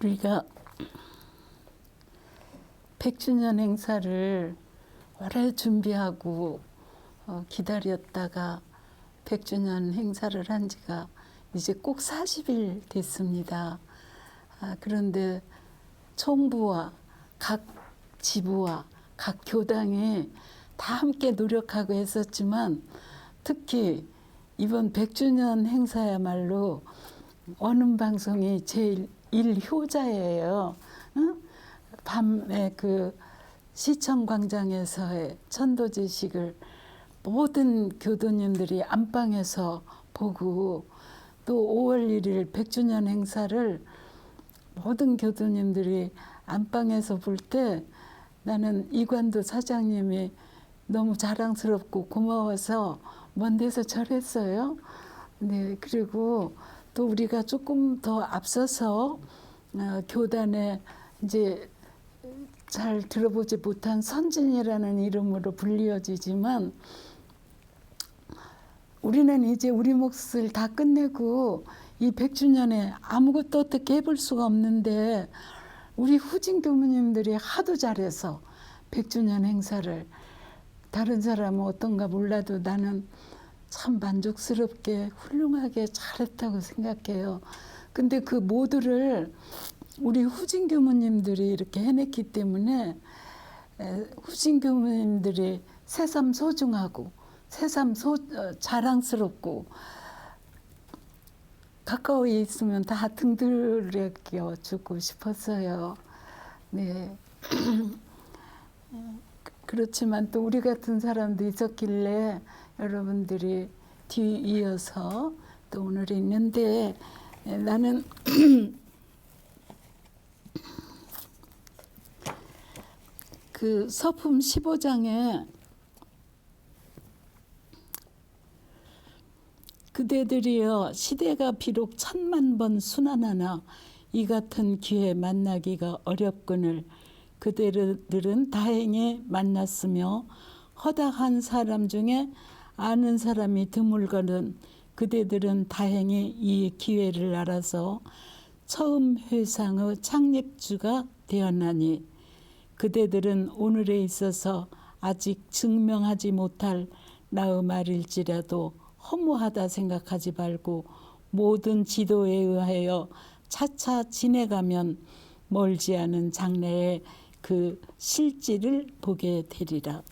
우리가 100주년 행사를 오래 준비하고 기다렸다가 100주년 행사를 한 지가 이제 꼭 40일 됐습니다. 그런데 총부와 각 지부와 각 교당이 다 함께 노력하고 했었지만 특히 이번 100주년 행사야말로 원음방송이 제일 일효자예요. 응? 밤에 그 시청광장에서의 천도지식을 모든 교도님들이 안방에서 보고 또 5월 1일 100주년 행사를 모든 교도님들이 안방에서 볼 때 나는 이관도 사장님이 너무 자랑스럽고 고마워서 먼 데서 절했어요. 네, 그리고 또 우리가 조금 더 앞서서 교단에 이제 잘 들어보지 못한 선진이라는 이름으로 불리어지지만 우리는 이제 우리 몫을 다 끝내고 이 100주년에 아무것도 어떻게 해볼 수가 없는데 우리 후진 교무님들이 하도 잘해서 100주년 행사를 다른 사람은 어떤가 몰라도 나는 참 만족스럽게 훌륭하게 잘했다고 생각해요. 근데 그 모두를 우리 후진 교무님들이 이렇게 해냈기 때문에 후진 교무님들이 새삼 소중하고 새삼 자랑스럽고 가까이 있으면 다 등들여 주고 싶었어요. 네. 그렇지만 또 우리 같은 사람도 있었길래 여러분들이 뒤이어서 또 오늘 있는데 나는 그 서품 15장에 그대들이여 시대가 비록 1000만 번 순환하나 이 같은 기회 만나기가 어렵거늘 그대들은 다행히 만났으며 허다한 사람 중에 아는 사람이 드물거든 그대들은 다행히 이 기회를 알아서 처음 회상의 창립주가 되었나니 그대들은 오늘에 있어서 아직 증명하지 못할 나의 말일지라도 허무하다 생각하지 말고 모든 지도에 의하여 차차 지내가면 멀지 않은 장래에 그 실질을 보게 되리라.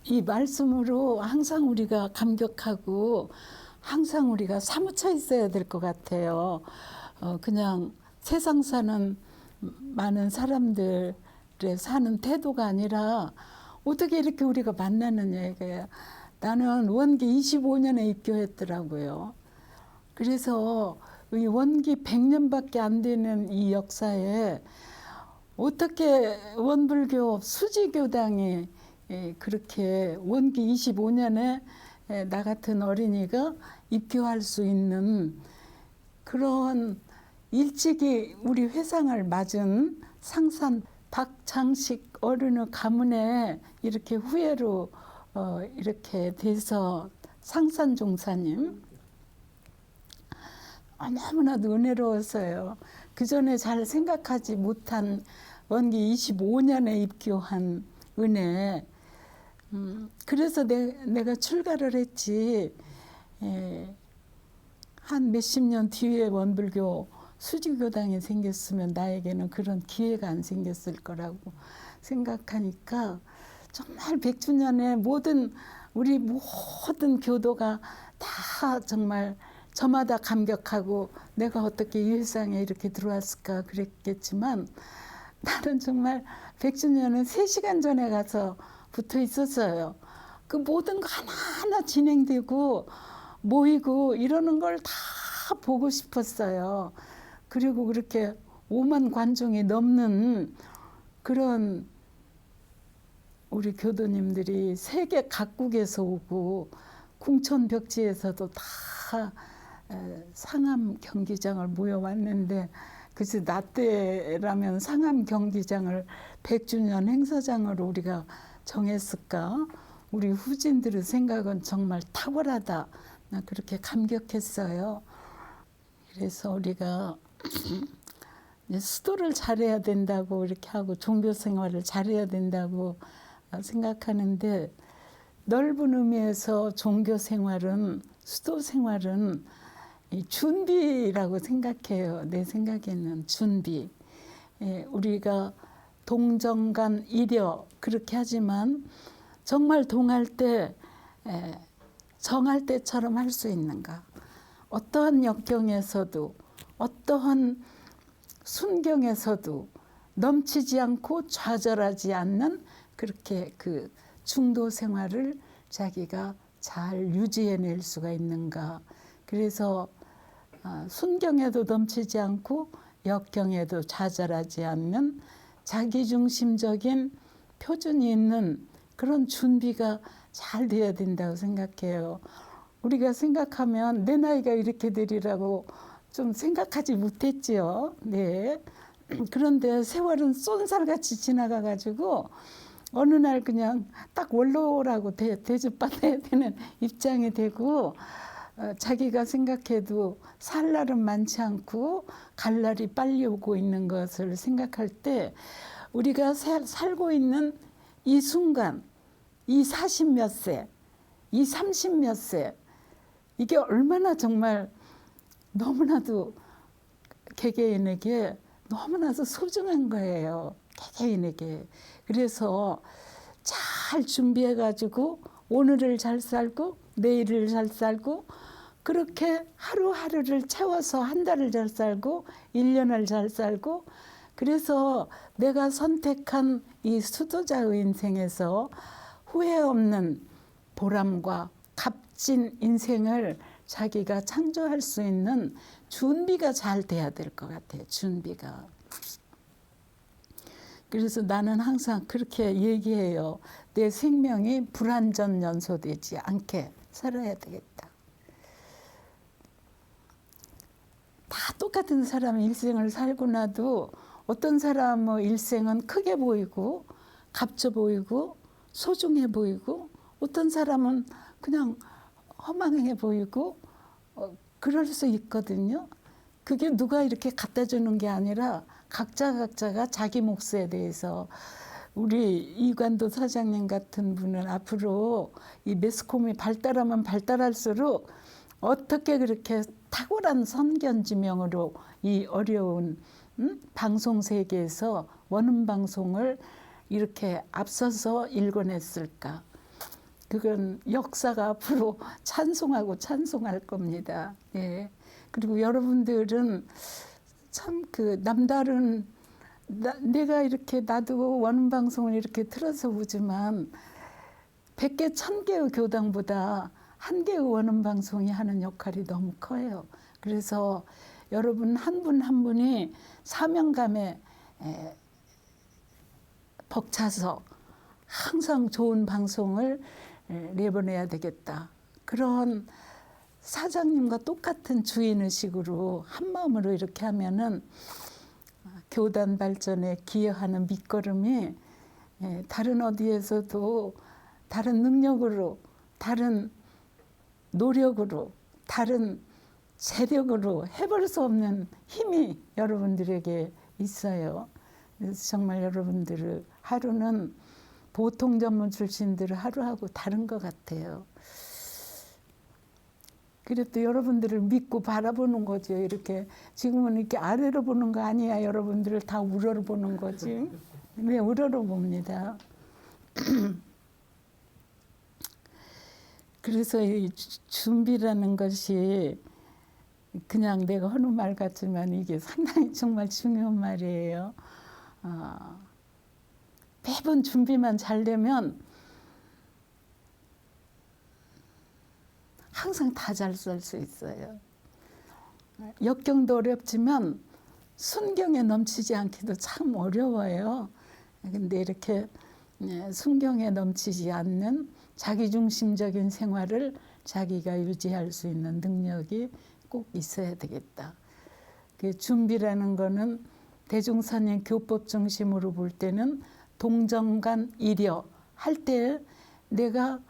이 말씀으로 항상 우리가 감격하고 항상 우리가 사무쳐 있어야 될 것 같아요. 그냥 세상 사는 많은 사람들의 사는 태도가 아니라 어떻게 이렇게 우리가 만나느냐 이거야. 나는 원기 25년에 입교했더라고요. 그래서 이 원기 100년밖에 안 되는 이 역사에 어떻게 원불교 수지교당이 그렇게 원기 25년에 나 같은 어린이가 입교할 수 있는 그런 일찍이 우리 회상을 맞은 상산 박장식 어른의 가문에 이렇게 후예로 이렇게 돼서 상산 종사님 너무나도 은혜로웠어요. 그 전에 잘 생각하지 못한 원기 25년에 입교한 은혜. 그래서 내가 출가를 했지. 한 몇십 년 뒤에 원불교 수지교당이 생겼으면 나에게는 그런 기회가 안 생겼을 거라고 생각하니까 정말 100주년에 우리 모든 교도가 다 정말 저마다 감격하고 내가 어떻게 이 세상에 이렇게 들어왔을까 그랬겠지만 나는 정말 100주년은 3시간 전에 가서 붙어 있었어요. 그 모든 거 하나하나 진행되고 모이고 이러는 걸 다 보고 싶었어요. 그리고 그렇게 5만 관중이 넘는 그런 우리 교도님들이 세계 각국에서 오고 궁천 벽지에서도 다 상암 경기장을 모여왔는데 그래서 나 때라면 상암 경기장을 100주년 행사장으로 우리가 정했을까? 우리 후진들의 생각은 정말 탁월하다. 나 그렇게 감격했어요. 그래서 우리가 이제 수도를 잘해야 된다고 이렇게 하고 종교 생활을 잘해야 된다고 생각하는데, 넓은 의미에서 종교 생활은, 수도 생활은 이 준비라고 생각해요. 내 생각에는 준비. 우리가 동정간 이려 그렇게 하지만 정말 동할 때 정할 때처럼 할 수 있는가. 어떠한 역경에서도 어떠한 순경에서도 넘치지 않고 좌절하지 않는 그렇게 그 중도 생활을 자기가 잘 유지해낼 수가 있는가. 그래서 순경에도 넘치지 않고 역경에도 좌절하지 않는 자기중심적인 표준이 있는 그런 준비가 잘 돼야 된다고 생각해요. 우리가 생각하면 내 나이가 이렇게 되리라고 좀 생각하지 못했지요. 네. 그런데 세월은 쏜살같이 지나가가지고 어느 날 그냥 딱 원로라고 대접받아야 되는 입장이 되고, 자기가 생각해도 살 날은 많지 않고 갈 날이 빨리 오고 있는 것을 생각할 때, 우리가 살고 있는 이 순간, 이 40 몇 세, 이 30 몇 세, 이게 얼마나 정말 너무나도 개개인에게 너무나도 소중한 거예요. 개개인에게. 그래서 잘 준비해가지고 오늘을 잘 살고 내일을 잘 살고, 그렇게 하루하루를 채워서 한 달을 잘 살고 1년을 잘 살고, 그래서 내가 선택한 이 수도자의 인생에서 후회 없는 보람과 값진 인생을 자기가 창조할 수 있는 준비가 잘 돼야 될 것 같아요. 준비가. 그래서 나는 항상 그렇게 얘기해요. 내 생명이 불완전 연소되지 않게 살아야 되겠다. 다 똑같은 사람의 일생을 살고 나도 어떤 사람의 일생은 크게 보이고 값져 보이고 소중해 보이고, 어떤 사람은 그냥 허망해 보이고 그럴 수 있거든요. 그게 누가 이렇게 갖다 주는 게 아니라 각자가 자기 몫에 대해서, 우리 이관도 사장님 같은 분은 앞으로 이 매스컴이 발달하면 발달할수록 어떻게 그렇게 탁월한 선견지명으로 이 어려운 방송 세계에서 원음 방송을 이렇게 앞서서 읽어냈을까. 그건 역사가 앞으로 찬송하고 찬송할 겁니다. 예. 그리고 여러분들은 참 그 남다른, 내가 이렇게 나도 원음 방송을 이렇게 틀어서 보지만 100개, 1000개의 교당보다 한 개의 원음 방송이 하는 역할이 너무 커요. 그래서 여러분 한 분 한 분이 사명감에 벅차서 항상 좋은 방송을 내보내야 되겠다. 그런 사장님과 똑같은 주인의식으로 한마음으로 이렇게 하면은 교단 발전에 기여하는 밑거름이 다른 어디에서도 다른 능력으로, 다른 노력으로, 다른 재력으로 해볼 수 없는 힘이 여러분들에게 있어요. 그래서 정말 여러분들의 하루는 보통 전문 출신들의 하루하고 다른 것 같아요. 그래도 여러분들을 믿고 바라보는 거죠. 이렇게 지금은 이렇게 아래로 보는 거 아니야. 여러분들을 다 우러러 보는 거지. 네, 우러러 봅니다. 그래서 이 준비라는 것이 그냥 내가 하는 말 같지만 이게 상당히 정말 중요한 말이에요. 매번 준비만 잘 되면 항상 다 잘 살 수 있어요. 역경도 어렵지만 순경에 넘치지 않기도 참 어려워요. 근데 이렇게 순경에 넘치지 않는 자기중심적인 생활을 자기가 유지할 수 있는 능력이 꼭 있어야 되겠다. 그 준비라는 거는 대중선인 교법 중심으로 볼 때는 동정간 이려 할 때, 내가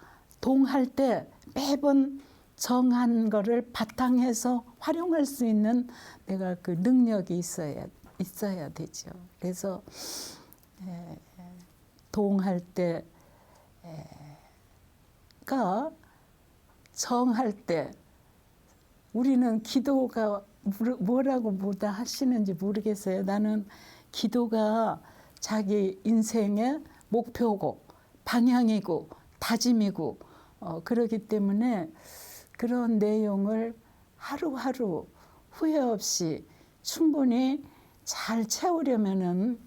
동할 때 매번 정한 거를 바탕해서 활용할 수 있는 내가 그 능력이 있어야 되죠. 그래서 동할 때가 정할 때 우리는 기도가 뭐라고 뭐다 하시는지 모르겠어요. 나는 기도가 자기 인생의 목표고 방향이고 다짐이고 그러기 때문에 그런 내용을 하루하루 후회 없이 충분히 잘 채우려면은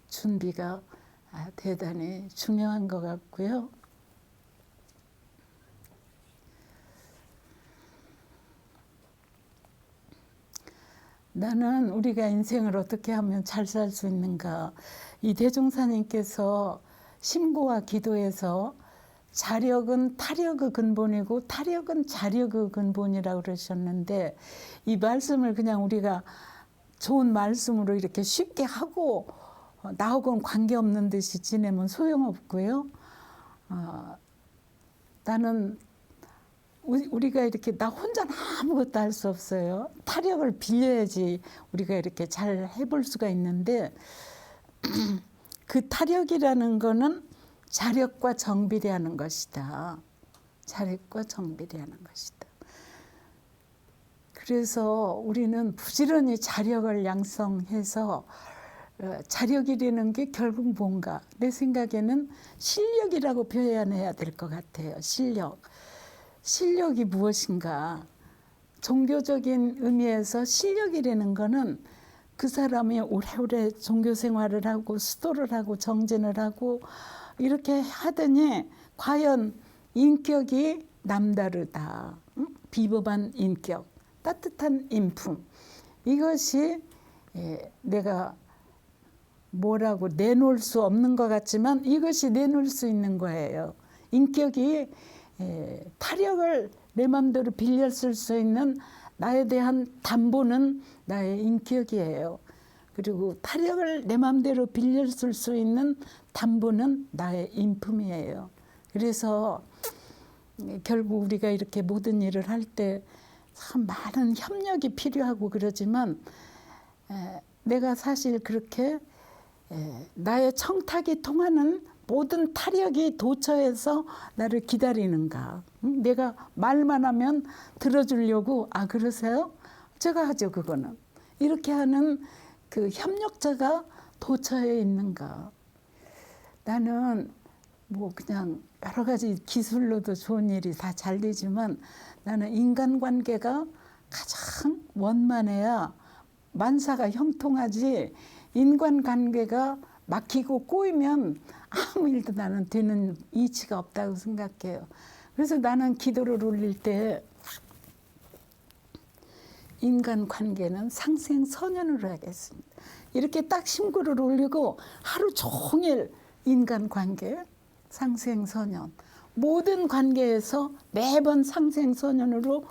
준비가 대단히 중요한 것 같고요. 나는 우리가 인생을 어떻게 하면 잘 살 수 있는가. 이 대종사님께서 심고와 기도에서 자력은 타력의 근본이고 타력은 자력의 근본이라고 그러셨는데 이 말씀을 그냥 우리가 좋은 말씀으로 이렇게 쉽게 하고 나하고는 관계없는 듯이 지내면 소용없고요. 나는 우리가 이렇게 나 혼자는 아무것도 할 수 없어요. 타력을 빌려야지 우리가 이렇게 잘 해볼 수가 있는데 그 타력이라는 거는 자력과 정비례하는 것이다. 자력과 정비례하는 것이다. 그래서 우리는 부지런히 자력을 양성해서 자력이라는 게 결국 뭔가 내 생각에는 실력이라고 표현해야 될 것 같아요. 실력. 실력이 무엇인가? 종교적인 의미에서 실력이라는 거는 그 사람이 오래오래 종교 생활을 하고 수도를 하고 정진을 하고 이렇게 하더니 과연 인격이 남다르다. 비범한 인격, 따뜻한 인품. 이것이 내가 뭐라고 내놓을 수 없는 것 같지만 이것이 내놓을 수 있는 거예요. 인격이 타력을 내 마음대로 빌려 쓸 수 있는 나에 대한 담보는 나의 인격이에요. 그리고 타력을 내 마음대로 빌려 쓸 수 있는 담보는 나의 인품이에요. 그래서 결국 우리가 이렇게 모든 일을 할 때 참 많은 협력이 필요하고 그러지만 내가 사실 그렇게 나의 청탁이 통하는 모든 타력이 도처에서 나를 기다리는가. 내가 말만 하면 들어주려고 그러세요? 제가 하죠 그거는. 이렇게 하는 그 협력자가 도처에 있는가. 나는 뭐 그냥 여러 가지 기술로도 좋은 일이 다 잘 되지만 나는 인간관계가 가장 원만해야 만사가 형통하지 인간관계가 막히고 꼬이면 아무 일도 나는 되는 이치가 없다고 생각해요. 그래서 나는 기도를 올릴 때 인간관계는 상생선연으로 하겠습니다. 이렇게 딱 심구를 올리고 하루 종일 인간관계, 상생선연. 모든 관계에서 매번 상생선연으로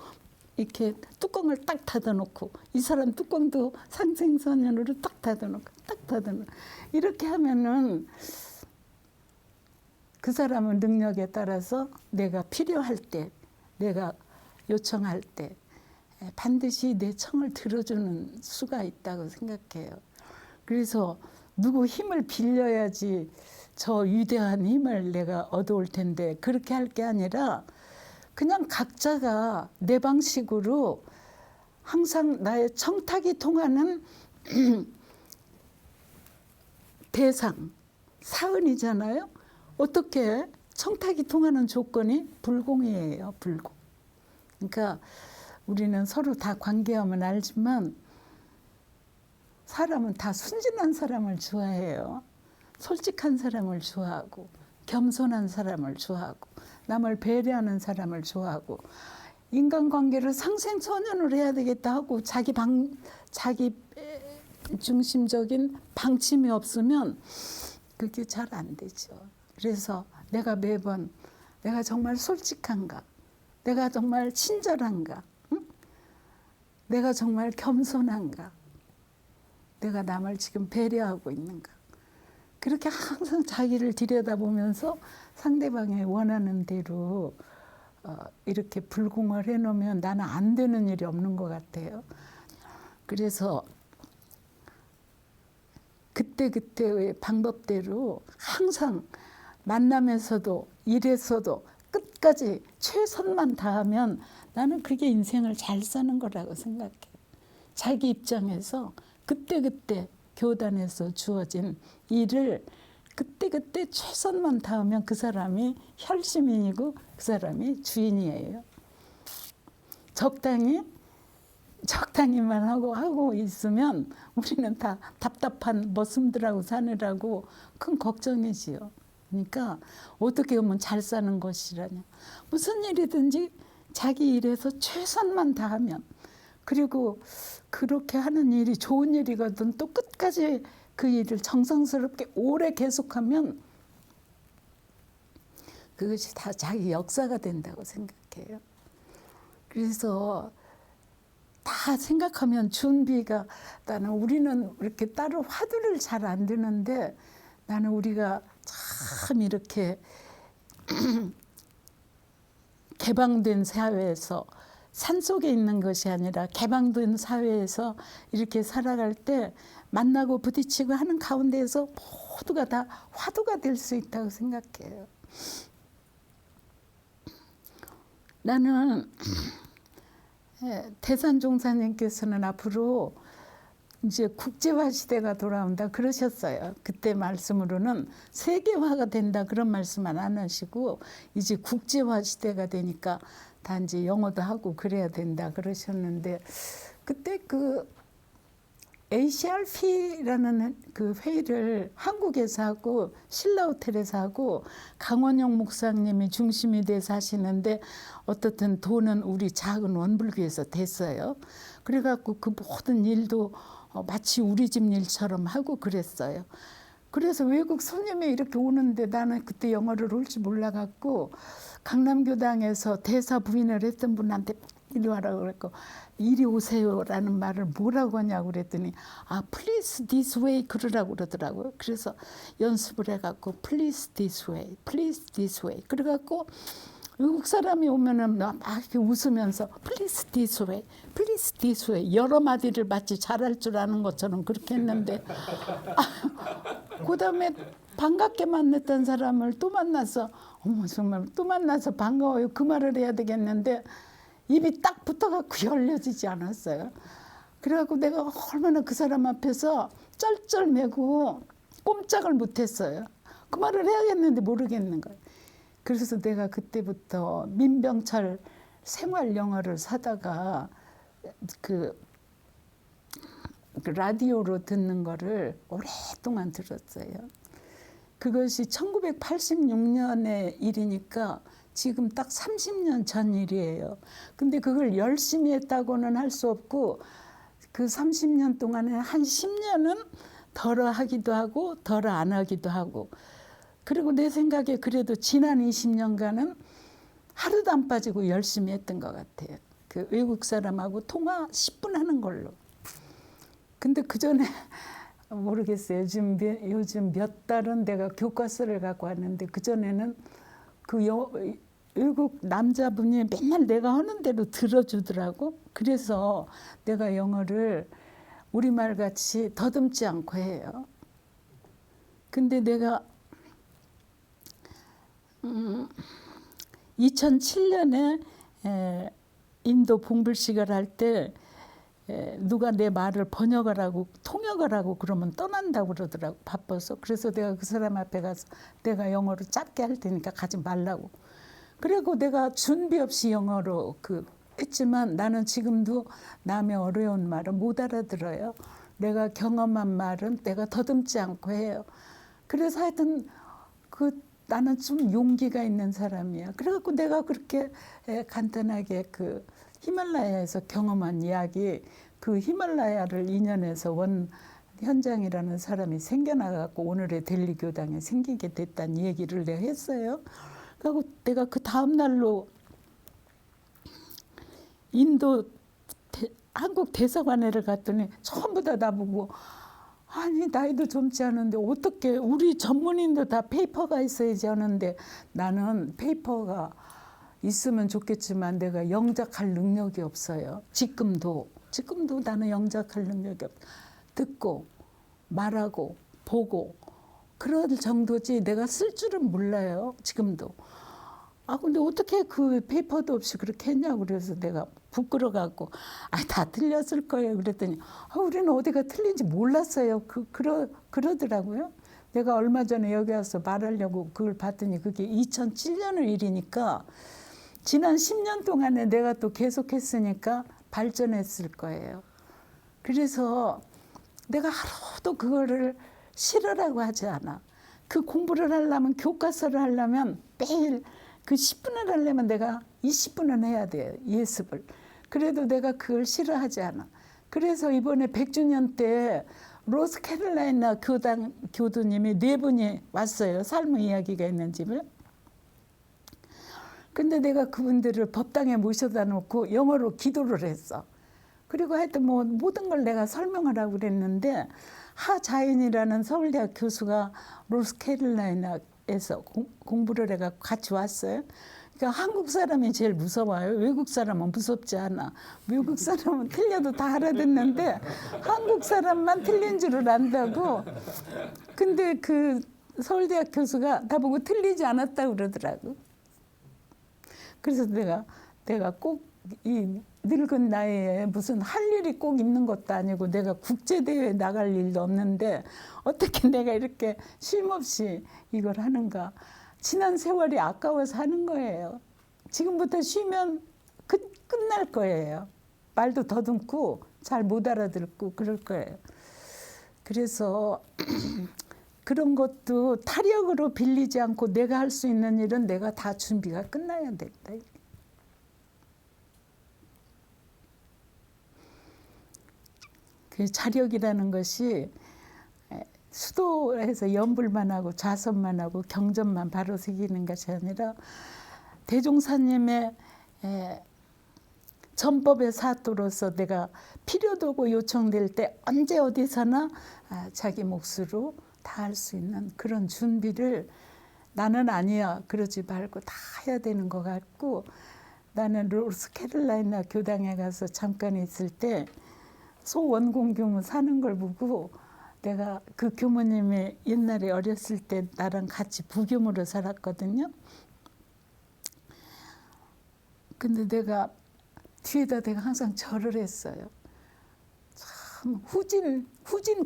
이렇게 뚜껑을 딱 닫아놓고 이 사람 뚜껑도 상생선연으로 딱 닫아놓고 딱 닫아놓고 이렇게 하면은 그 사람의 능력에 따라서 내가 필요할 때 내가 요청할 때 반드시 내 청을 들어주는 수가 있다고 생각해요. 그래서 누구 힘을 빌려야지 저 위대한 힘을 내가 얻어올 텐데 그렇게 할 게 아니라 그냥 각자가 내 방식으로 항상 나의 청탁이 통하는 대상, 사은이잖아요. 어떻게 청탁이 통하는 조건이 불공이에요. 불공. 그러니까 우리는 서로 다 관계하면 알지만 사람은 다 순진한 사람을 좋아해요. 솔직한 사람을 좋아하고 겸손한 사람을 좋아하고 남을 배려하는 사람을 좋아하고 인간관계를 상생선연으로 해야 되겠다 하고 자기 중심적인 방침이 없으면 그게 잘 안 되죠. 그래서 내가 매번 내가 정말 솔직한가? 내가 정말 친절한가? 응? 내가 정말 겸손한가? 내가 남을 지금 배려하고 있는가? 그렇게 항상 자기를 들여다보면서 상대방이 원하는 대로 이렇게 불공을 해놓으면 나는 안 되는 일이 없는 것 같아요. 그래서 그때그때의 방법대로 항상 만남에서도 일에서도 끝까지 최선만 다하면 나는 그게 인생을 잘 사는 거라고 생각해요. 자기 입장에서 그때그때 교단에서 주어진 일을 그때그때 최선만 다하면 그 사람이 혈시민이고 그 사람이 주인이에요. 적당히만 하고 있으면 우리는 다 답답한 머슴들하고 사느라고 큰 걱정이지요. 그러니까 어떻게 하면 잘 사는 것이라냐. 무슨 일이든지 자기 일에서 최선만 다하면, 그리고 그렇게 하는 일이 좋은 일이거든 또 끝까지 그 일을 정성스럽게 오래 계속하면 그것이 다 자기 역사가 된다고 생각해요. 그래서 다 생각하면 준비가, 나는 우리는 이렇게 따로 화두를 잘 안 드는데 나는 우리가 참 이렇게 개방된 사회에서, 산속에 있는 것이 아니라 개방된 사회에서 이렇게 살아갈 때 만나고 부딪히고 하는 가운데에서 모두가 다 화두가 될 수 있다고 생각해요. 나는 대산종사님께서는 앞으로 이제 국제화 시대가 돌아온다 그러셨어요. 그때 말씀으로는 세계화가 된다 그런 말씀은 안 하시고 이제 국제화 시대가 되니까 단지 영어도 하고 그래야 된다 그러셨는데, 그때 그 ACRP라는 그 회의를 한국에서 하고 신라호텔에서 하고 강원영 목사님이 중심이 돼서 하시는데 어떻든 돈은 우리 작은 원불교에서 됐어요. 그래갖고 그 모든 일도 마치 우리 집 일처럼 하고 그랬어요. 그래서 외국 손님이 이렇게 오는데 나는 그때 영어를 올 줄 몰라갖고 강남교당에서 대사 부인을 했던 분한테 이리 와라고 그랬고, 이리 오세요라는 말을 뭐라고 하냐고 그랬더니 please this way 그러라고 그러더라고요. 그래서 연습을 해갖고 please this way, please this way 그래갖고 외국 사람이 오면은 막 이렇게 웃으면서 please this way, please this way 여러 마디를 마치 잘할 줄 아는 것처럼 그렇게 했는데 그다음에 반갑게 만났던 사람을 또 만나서 어머 정말 또 만나서 반가워요 그 말을 해야 되겠는데 입이 딱 붙어갖고 열려지지 않았어요. 그래갖고 내가 얼마나 그 사람 앞에서 쩔쩔매고 꼼짝을 못했어요. 그 말을 해야겠는데 모르겠는 거예요. 그래서 내가 그때부터 민병철 생활 영어를 사다가 그 라디오로 듣는 거를 오랫동안 들었어요. 그것이 1986년의 일이니까 지금 딱 30년 전 일이에요. 근데 그걸 열심히 했다고는 할 수 없고 그 30년 동안에 한 10년은 덜어 하기도 하고 덜어 안 하기도 하고, 그리고 내 생각에 그래도 지난 20년간은 하루도 안 빠지고 열심히 했던 것 같아요. 그 외국 사람하고 통화 10분 하는 걸로. 근데 그 전에 모르겠어요. 요즘 몇 달은 내가 교과서를 갖고 왔는데 그 전에는 그 외국 남자분이 맨날 내가 하는 대로 들어주더라고. 그래서 내가 영어를 우리말 같이 더듬지 않고 해요. 근데 내가 2007년에 인도 봉불식을 할 때 누가 내 말을 번역을 하고 통역을 하고 그러면 떠난다고 그러더라고, 바빠서. 그래서 내가 그 사람 앞에 가서 내가 영어로 짧게 할 테니까 가지 말라고. 그리고 내가 준비 없이 영어로 했지만 나는 지금도 남의 어려운 말은 못 알아들어요. 내가 경험한 말은 내가 더듬지 않고 해요. 그래서 하여튼 나는 좀 용기가 있는 사람이야. 그래갖고 내가 그렇게 간단하게 히말라야에서 경험한 이야기, 그 히말라야를 인연해서 원 현장이라는 사람이 생겨나갖고 오늘의 델리 교당에 생기게 됐다는 얘기를 내가 했어요. 그리고 내가 그 다음 날로 인도 한국 대사관에를 갔더니 전부 다 나보고 아니 나이도 젊지 않은데 어떻게 우리 전문인도 다 페이퍼가 있어야지 하는데 나는 페이퍼가 있으면 좋겠지만 내가 영작할 능력이 없어요. 지금도 나는 영작할 능력이 없어. 듣고 말하고 보고 그럴 정도지 내가 쓸 줄은 몰라요. 지금도. 근데 어떻게 그 페이퍼도 없이 그렇게 했냐고 그래서 내가 부끄러워갖고 다 틀렸을 거예요. 그랬더니 우리는 어디가 틀린지 몰랐어요. 그러더라고요. 내가 얼마 전에 여기 와서 말하려고 그걸 봤더니 그게 2007년의 일이니까 지난 10년 동안에 내가 또 계속했으니까 발전했을 거예요. 그래서 내가 하루도 그거를 싫으라고 하지 않아. 그 공부를 하려면 교과서를 하려면 매일 그 10분을 하려면 내가 20분은 해야 돼요. 예습을. 그래도 내가 그걸 싫어하지 않아. 그래서 이번에 100주년 때 로스캐롤라이나 교도님이 4분이 왔어요. 삶의 이야기가 있는 집을. 근데 내가 그분들을 법당에 모셔다 놓고 영어로 기도를 했어. 그리고 하여튼 뭐 모든 걸 내가 설명을 하고 그랬는데 하자인이라는 서울대학 교수가 로스캐롤라이나에서 공부를 해가 같이 왔어요. 그러니까 한국 사람이 제일 무서워요. 외국 사람은 무섭지 않아. 외국 사람은 틀려도 다 알아듣는데 한국 사람만 틀린 줄을 안다고. 근데 그 서울대학 교수가 나보고 틀리지 않았다고 그러더라고. 그래서 내가 꼭 이 늙은 나이에 무슨 할 일이 꼭 있는 것도 아니고 내가 국제대회에 나갈 일도 없는데 어떻게 내가 이렇게 쉼없이 이걸 하는가. 지난 세월이 아까워서 하는 거예요. 지금부터 쉬면 끝날 거예요. 말도 더듬고 잘 못 알아듣고 그럴 거예요. 그래서 그런 것도 타력으로 빌리지 않고 내가 할 수 있는 일은 내가 다 준비가 끝나야 된다. 그 자력이라는 것이 수도에서 연불만 하고 좌선만 하고 경전만 바로 새기는 것이 아니라 대종사님의 전법의 사도로서 내가 필요도고 요청될 때 언제 어디서나 자기 몫으로 다 할 수 있는 그런 준비를 나는 아니야 그러지 말고 다 해야 되는 것 같고 나는 로스캐롤라이나 교당에 가서 잠깐 있을 때 소원공 교무 사는 걸 보고 내가 그 교무님이 옛날에 어렸을 때 나랑 같이 부교무로 살았거든요. 근데 내가 뒤에다 내가 항상 절을 했어요. 참 후진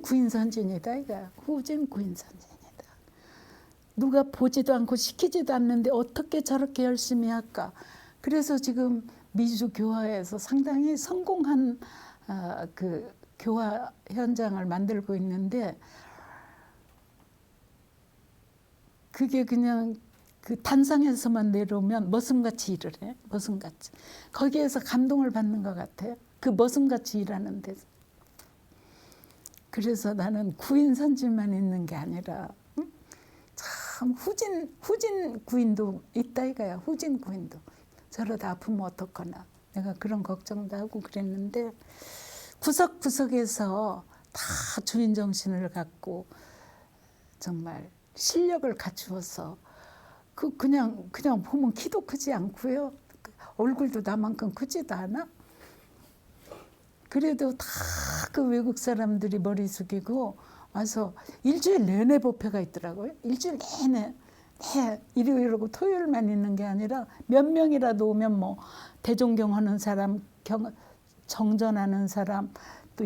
구인선진이다 이거야. 후진 구인선진이다. 누가 보지도 않고 시키지도 않는데 어떻게 저렇게 열심히 할까. 그래서 지금 미주교화에서 상당히 성공한 그 교화 현장을 만들고 있는데 그게 그냥 그 단상에서만 내려오면 머슴같이 일을 해. 머슴같이. 거기에서 감동을 받는 것 같아요. 그 머슴같이 일하는 데서. 그래서 나는 구인선진만 있는 게 아니라 참 후진 구인도 있다 이거야. 후진 구인도. 저러다 아프면 어떡하나. 내가 그런 걱정도 하고 그랬는데 구석구석에서 다 주인 정신을 갖고 정말 실력을 갖추어서 그냥 보면 키도 크지 않고요. 얼굴도 나만큼 크지도 않아. 그래도 다 그 외국 사람들이 머리 숙이고 와서 일주일 내내 법회가 있더라고요. 일주일 내내. 일요일하고 토요일만 있는 게 아니라 몇 명이라도 오면 뭐 대종경 하는 사람, 정전하는 사람, 또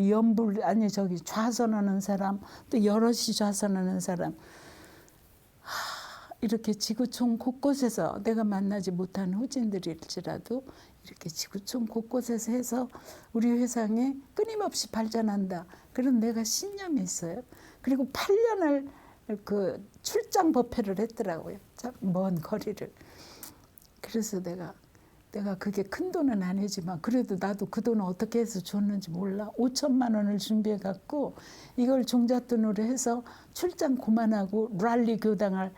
좌선하는 사람, 또 여럿이 좌선하는 사람. 이렇게 지구촌 곳곳에서 내가 만나지 못한 후진들일지라도 이렇게 지구촌 곳곳에서 해서 우리 회상에 끊임없이 발전한다. 그런 내가 신념이 있어요. 그리고 8년을 그 출장 법회를 했더라고요. 먼 거리를. 그래서 내가 그게 큰 돈은 아니지만 그래도 나도 그 돈을 어떻게 해서 줬는지 몰라. 5천만 원을 준비해 갖고 이걸 종잣돈으로 해서 출장 그만하고 랄리 교당을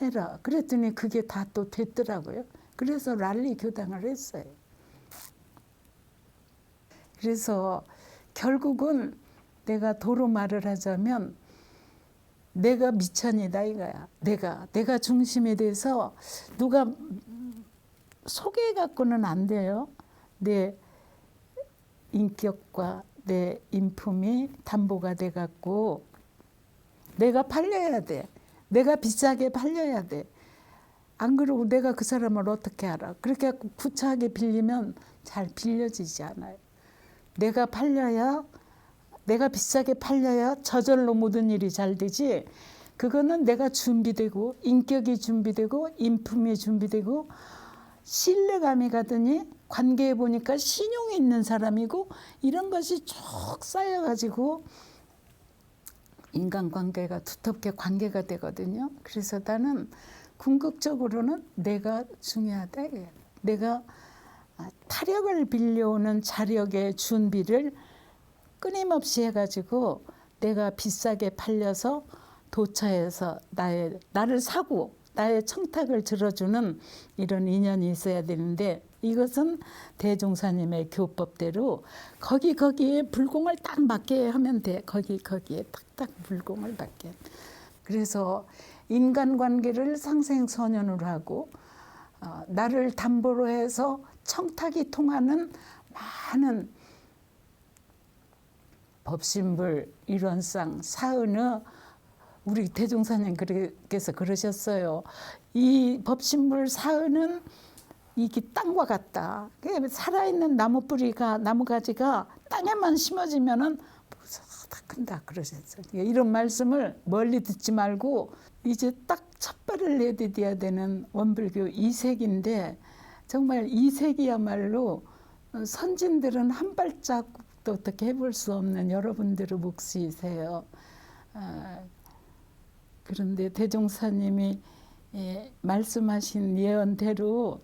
해라. 그랬더니 그게 다 또 됐더라고요. 그래서 랄리 교당을 했어요. 그래서 결국은 내가 도로 말을 하자면 내가 미천이다 이거야. 내가 중심이 돼서 누가 소개해갖고는 안 돼요. 내 인격과 내 인품이 담보가 돼갖고 내가 팔려야 돼. 내가 비싸게 팔려야 돼. 안 그러고 내가 그 사람을 어떻게 알아? 그렇게 해갖고 구차하게 빌리면 잘 빌려지지 않아요. 내가 팔려야, 내가 비싸게 팔려야 저절로 모든 일이 잘 되지. 그거는 내가 준비되고 인격이 준비되고 인품이 준비되고 신뢰감이 가더니 관계해 보니까 신용이 있는 사람이고 이런 것이 쭉 쌓여가지고 인간관계가 두텁게 관계가 되거든요. 그래서 나는 궁극적으로는 내가 중요하다. 내가 타력을 빌려오는 자력의 준비를 끊임없이 해가지고 내가 비싸게 팔려서 도처에서 나를 사고 나의 청탁을 들어주는 이런 인연이 있어야 되는데 이것은 대종사님의 교법대로 거기에 불공을 딱 맞게 하면 돼. 거기에 탁탁 불공을 맞게. 그래서 인간관계를 상생선연으로 하고 나를 담보로 해서 청탁이 통하는 많은 법신불, 일원상, 사은의 우리 대종사님께서 그러셨어요. 이 법신불 사은은 이게 땅과 같다. 살아있는 나무 뿌리가, 나무 가지가 땅에만 심어지면은 다 큰다 그러셨어요. 이런 말씀을 멀리 듣지 말고 이제 딱 첫 발을 내디뎌야 되는 원불교 2세기인데 정말 2세기야말로 선진들은 한 발자국도 어떻게 해볼 수 없는 여러분들의 몫이세요. 그런데 대종사님이 말씀하신 예언대로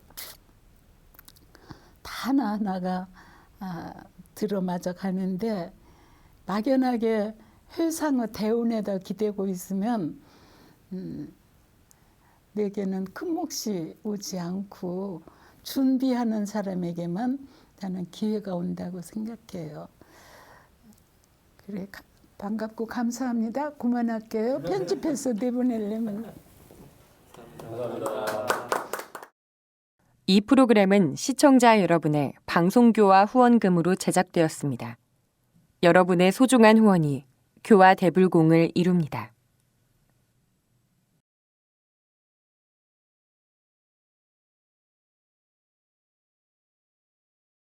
다 하나하나가 들어맞아 가는데 막연하게 회상의 대운에다 기대고 있으면 내게는 큰 몫이 오지 않고 준비하는 사람에게만 나는 기회가 온다고 생각해요. 그래, 반갑고 감사합니다. 그만할게요. 편집해서 내보내려면. 이 프로그램은 시청자 여러분의 방송교화 후원금으로 제작되었습니다. 여러분의 소중한 후원이 교화 대불공을 이룹니다.